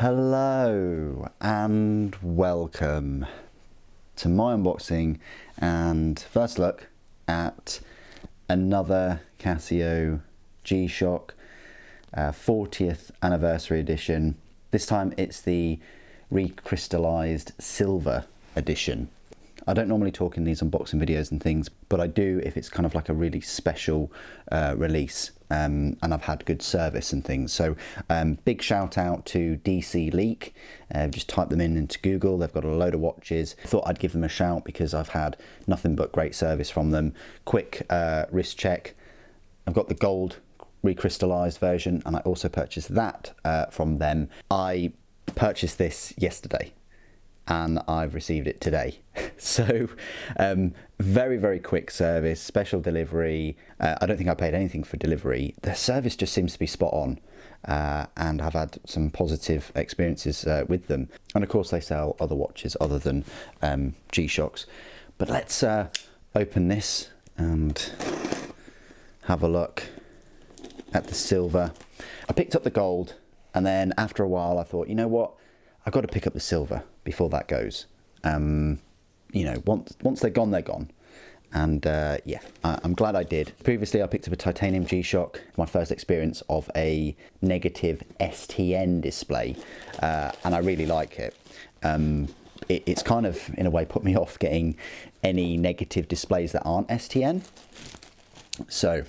Hello and welcome to my unboxing and first look at another Casio G-Shock 40th anniversary edition. This time it's the Recrystallised silver edition. I don't normally talk in these unboxing videos and things, but I do if it's kind of like a really special release and I've had good service and things. So big shout out to DC Leak. Just type them into Google. They've got a load of watches. Thought I'd give them a shout because I've had nothing but great service from them. Quick wrist check. I've got the gold recrystallised version and I also purchased that from them. I purchased this yesterday and I've received it today. So very quick service, special delivery. I don't think I paid anything for delivery. The service just seems to be spot on and I've had some positive experiences with them. And of course they sell other watches other than G-Shocks. But let's open this and have a look at the silver. I picked up the gold and then after a while I thought, you know what, I've got to pick up the silver before that goes. You know, once they're gone, they're gone. And yeah, I'm glad I did. Previously, I picked up a titanium G-Shock, my first experience of a negative STN display, and I really like it. It's kind of, in a way, put me off getting any negative displays that aren't STN. So,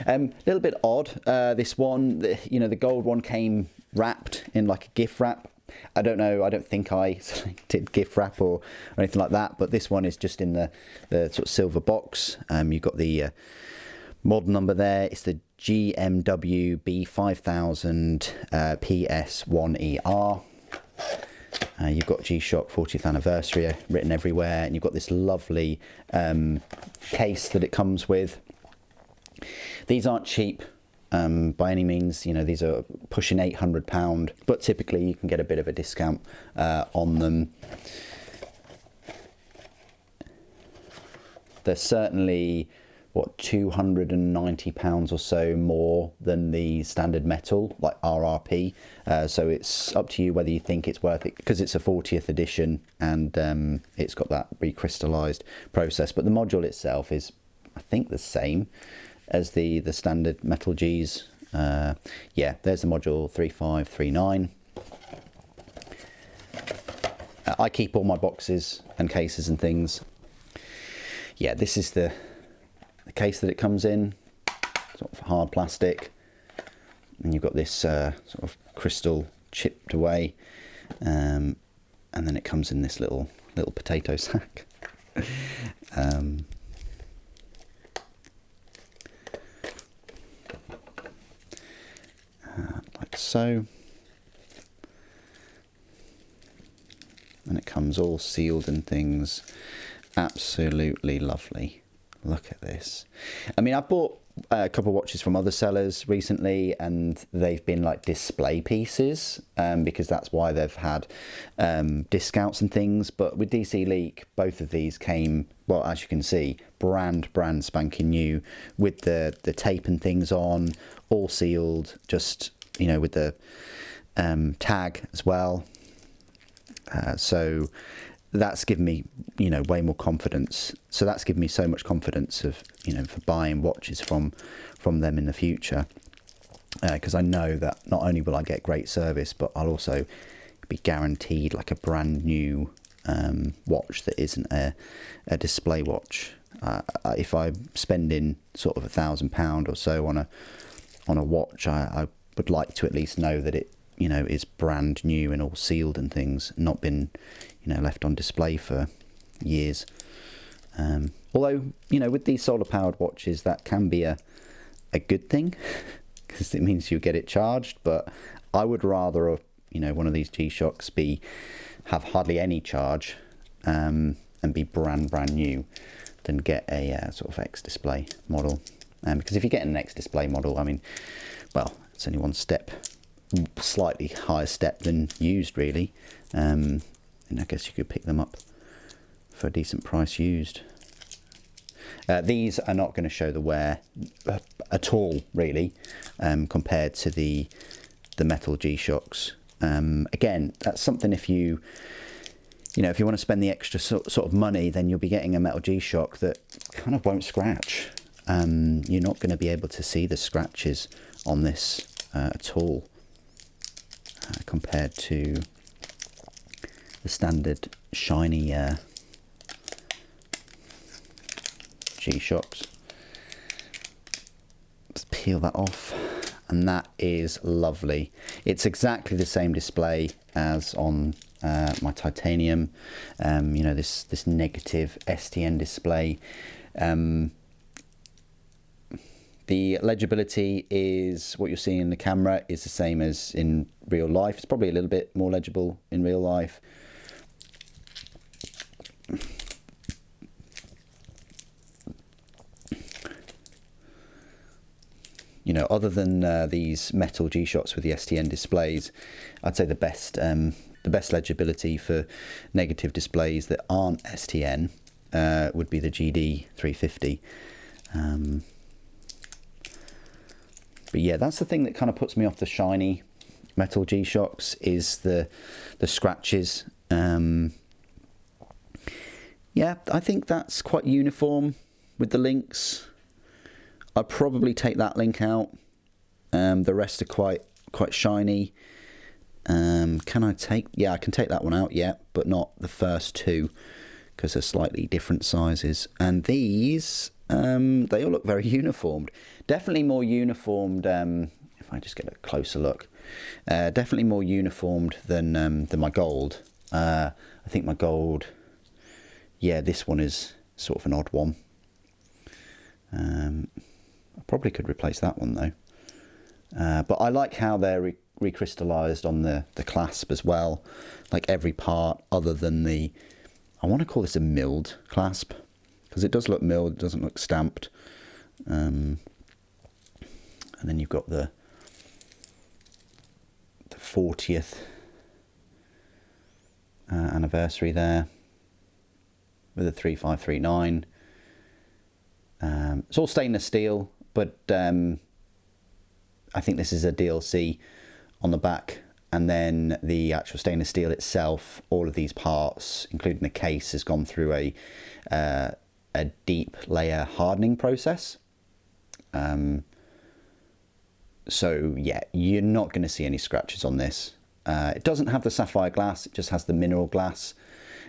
a little bit odd. This one, the gold one came wrapped in like a gift wrap. I don't know, I don't think I did gift wrap or anything like that, but this one is just in the sort of silver box. You've got the model number there. It's the GMW-B5000PS-1ER. You've got G-Shock 40th anniversary written everywhere, and you've got this lovely case that it comes with. These aren't cheap. By any means, you know, these are pushing £800, but typically you can get a bit of a discount on them. They're certainly, what, £290 or so more than the standard metal, like RRP. So it's up to you whether you think it's worth it, because it's a 40th edition and it's got that recrystallised process. But the module itself is, I think, the same as the standard metal Gs. Yeah, there's the module 3539. I keep all my boxes and cases and things. Yeah, this is the case that it comes in, sort of hard plastic, and you've got this sort of crystal chipped away, and then it comes in this little potato sack. Like so, and it comes all sealed and things. Absolutely lovely. Look at this. I mean, I've bought a couple of watches from other sellers recently and they've been like display pieces because that's why they've had discounts and things. But with DC Leak, both of these came, well, as you can see, brand spanking new with the tape and things on, all sealed, just, you know, with the tag as well. So that's given me, you know, way more confidence. So that's given me so much confidence of, you know, for buying watches from them in the future, because I know that not only will I get great service, but I'll also be guaranteed like a brand new watch that isn't a display watch. If I'm spending sort of £1,000 or so on a watch, I would like to at least know that it, you know, is brand new and all sealed and things, not been, you know, left on display for years. Although, you know, with these solar powered watches, that can be a good thing because it means you get it charged. But I would rather, you know, one of these G-Shocks have hardly any charge and be brand new than get a sort of X-display model. Because if you get an X-display model, I mean, well, it's only one step, slightly higher step than used, really. And I guess you could pick them up for a decent price used. These are not going to show the wear at all, really, compared to the metal G-Shocks. Again, that's something if you know, if you want to spend the extra sort of money, then you'll be getting a metal G-Shock that kind of won't scratch. You're not going to be able to see the scratches on this at all, compared to the standard shiny G-Shocks. Let's peel that off, and that is lovely. It's exactly the same display as on my titanium. You know, this negative STN display. The legibility is what you're seeing in the camera is the same as in real life. It's probably a little bit more legible in real life. You know, other than these metal G-Shocks with the STN displays, I'd say the best legibility for negative displays that aren't STN would be the GD350. But yeah, that's the thing that kind of puts me off the shiny metal G-Shocks, is the scratches. Yeah, I think that's quite uniform with the links. I'd probably take that link out. The rest are quite shiny. Can I take? Yeah, I can take that one out. Yeah, but not the first two, because they're slightly different sizes. And these, they all look very uniformed. Definitely more uniformed. If I just get a closer look, definitely more uniformed than my gold. I think my gold. Yeah, this one is sort of an odd one. I probably could replace that one though. But I like how they're recrystallised on the clasp as well. Like every part other than the, I want to call this a milled clasp, because it does look milled, it doesn't look stamped. And then you've got the 40th anniversary there with a 3539. It's all stainless steel, but I think this is a DLC on the back, and then the actual stainless steel itself, all of these parts, including the case, has gone through a deep layer hardening process. So yeah, you're not going to see any scratches on this. It doesn't have the sapphire glass, it just has the mineral glass,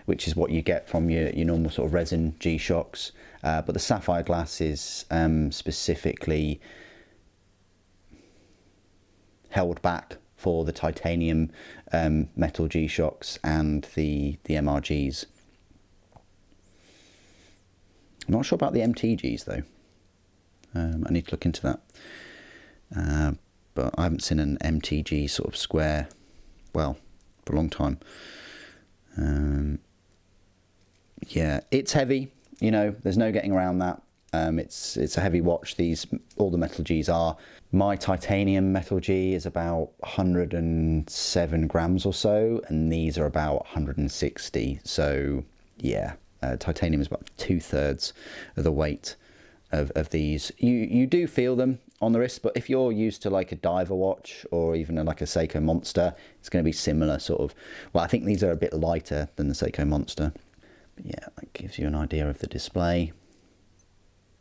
which is what you get from your normal sort of resin G-Shocks. But the sapphire glass is specifically held back for the titanium metal G-Shocks and the MRGs. I'm not sure about the MTGs though. I need to look into that. But I haven't seen an MTG sort of square, well, for a long time. Yeah, it's heavy, you know, there's no getting around that. It's a heavy watch. All the metal Gs are. My titanium metal G is about 107 grams or so, and these are about 160. So yeah, titanium is about 2/3 of the weight of these. You do feel them on the wrist, but if you're used to like a diver watch or even like a Seiko Monster, it's going to be similar sort of. Well, I think these are a bit lighter than the Seiko Monster. But yeah, that gives you an idea of the display.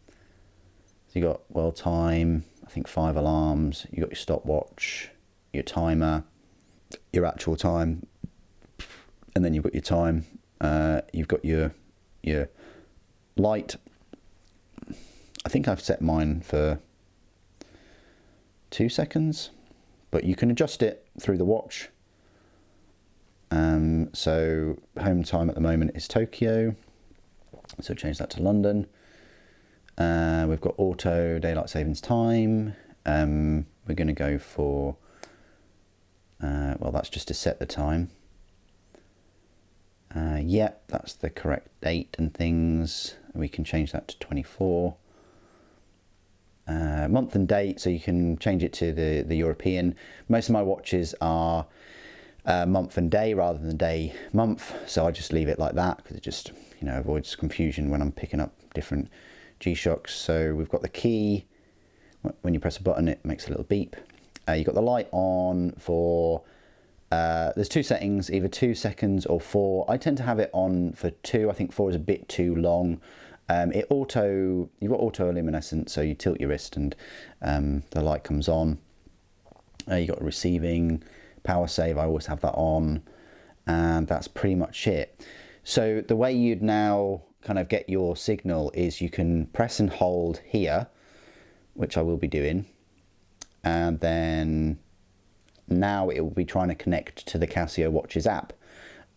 So you got world time, I think 5 alarms, you got your stopwatch, your timer, your actual time, and then you've got your time. You've got your light. I think I've set mine for 2 seconds, but you can adjust it through the watch. So home time at the moment is Tokyo, so change that to London. We've got auto daylight savings time. We're going to go for, well, that's just to set the time. Yep, that's the correct date and things. We can change that to 24. Month and date, so you can change it to the European. Most of my watches are month and day rather than day month, so I just leave it like that because it just, you know, avoids confusion when I'm picking up different G-Shocks. So we've got the key. When you press a button, it makes a little beep. You've got the light on for There's two settings, either 2 seconds or 4. I tend to have it on for 2. I think 4 is a bit too long. You've got autoluminescence, so you tilt your wrist and the light comes on. You've got receiving, power save, I always have that on, and that's pretty much it. So the way you'd now kind of get your signal is you can press and hold here, which I will be doing, and then now it will be trying to connect to the Casio Watches app.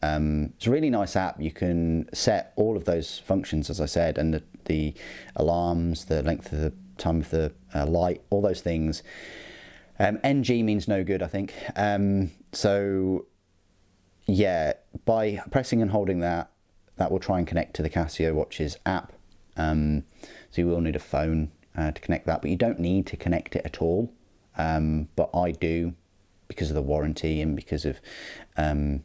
It's a really nice app. You can set all of those functions, as I said, and the alarms, the length of the time of the light, all those things. NG means no good, I think. So yeah, by pressing and holding that will try and connect to the Casio Watches app. So you will need a phone to connect that, but you don't need to connect it at all. But I do, because of the warranty and because of I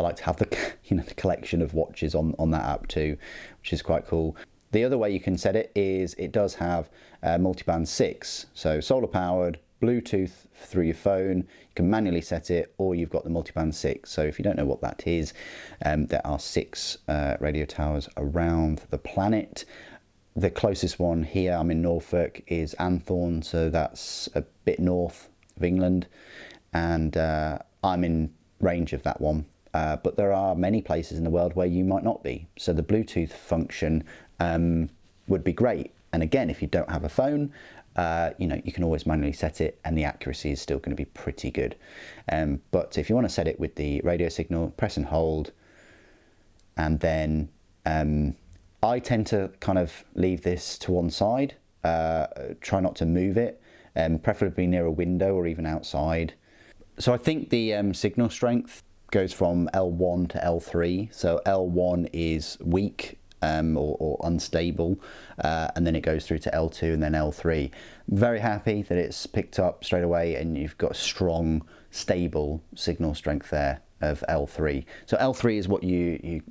like to have the the collection of watches on that app too, which is quite cool. The other way you can set it is it does have multiband 6, so solar powered, Bluetooth through your phone. You can manually set it, or you've got the multiband 6. So if you don't know what that is, there are 6 radio towers around the planet. The closest one here, I'm in Norfolk, is Anthorn, so that's a bit north of England, and I'm in range of that one. But there are many places in the world where you might not be. So the Bluetooth function would be great. And again, if you don't have a phone, you can always manually set it, and the accuracy is still going to be pretty good. But if you want to set it with the radio signal, press and hold, and then I tend to kind of leave this to one side, try not to move it, preferably near a window or even outside. So I think the signal strength goes from L1 to L3. So L1 is weak or unstable, and then it goes through to L2 and then L3. Very happy that it's picked up straight away, and you've got a strong, stable signal strength there of L3. So L3 is what you're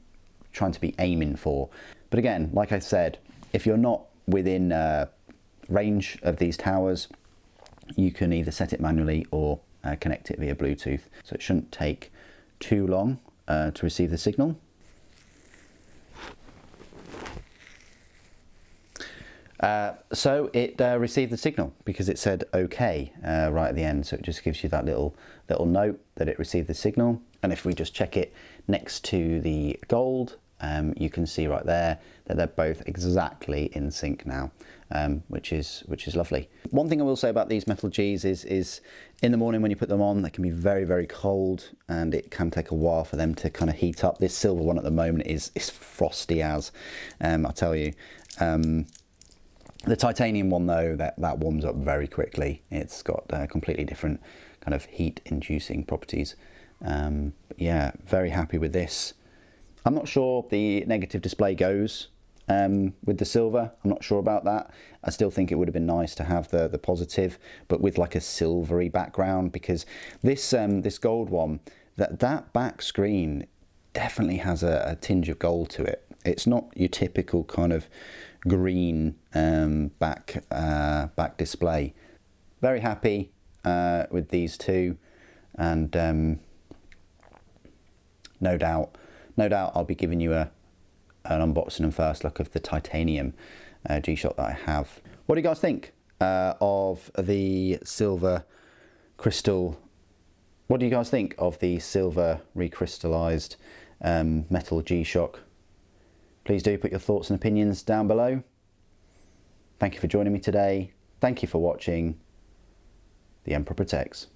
trying to be aiming for. But again, like I said, if you're not within range of these towers, you can either set it manually or connect it via Bluetooth. So it shouldn't take too long to receive the signal. So it received the signal because it said OK right at the end. So it just gives you that little note that it received the signal. And if we just check it next to the gold, you can see right there that they're both exactly in sync now, which is lovely. One thing I will say about these Metal Gs is in the morning when you put them on, they can be very, very cold, and it can take a while for them to kind of heat up. This silver one at the moment is frosty as, I'll tell you. The titanium one though, that warms up very quickly. It's got completely different kind of heat-inducing properties. But yeah, very happy with this. I'm not sure the negative display goes with the silver. I'm not sure about that. I still think it would have been nice to have the positive, but with like a silvery background, because this this gold one, that back screen definitely has a tinge of gold to it. It's not your typical kind of green back display. Very happy with these two, and no doubt I'll be giving you an unboxing and first look of the titanium G-Shock that I have. What do you guys think of the silver crystal? What do you guys think of the silver recrystallized metal G-Shock? Please do put your thoughts and opinions down below. Thank you for joining me today. Thank you for watching. The Emperor Protects.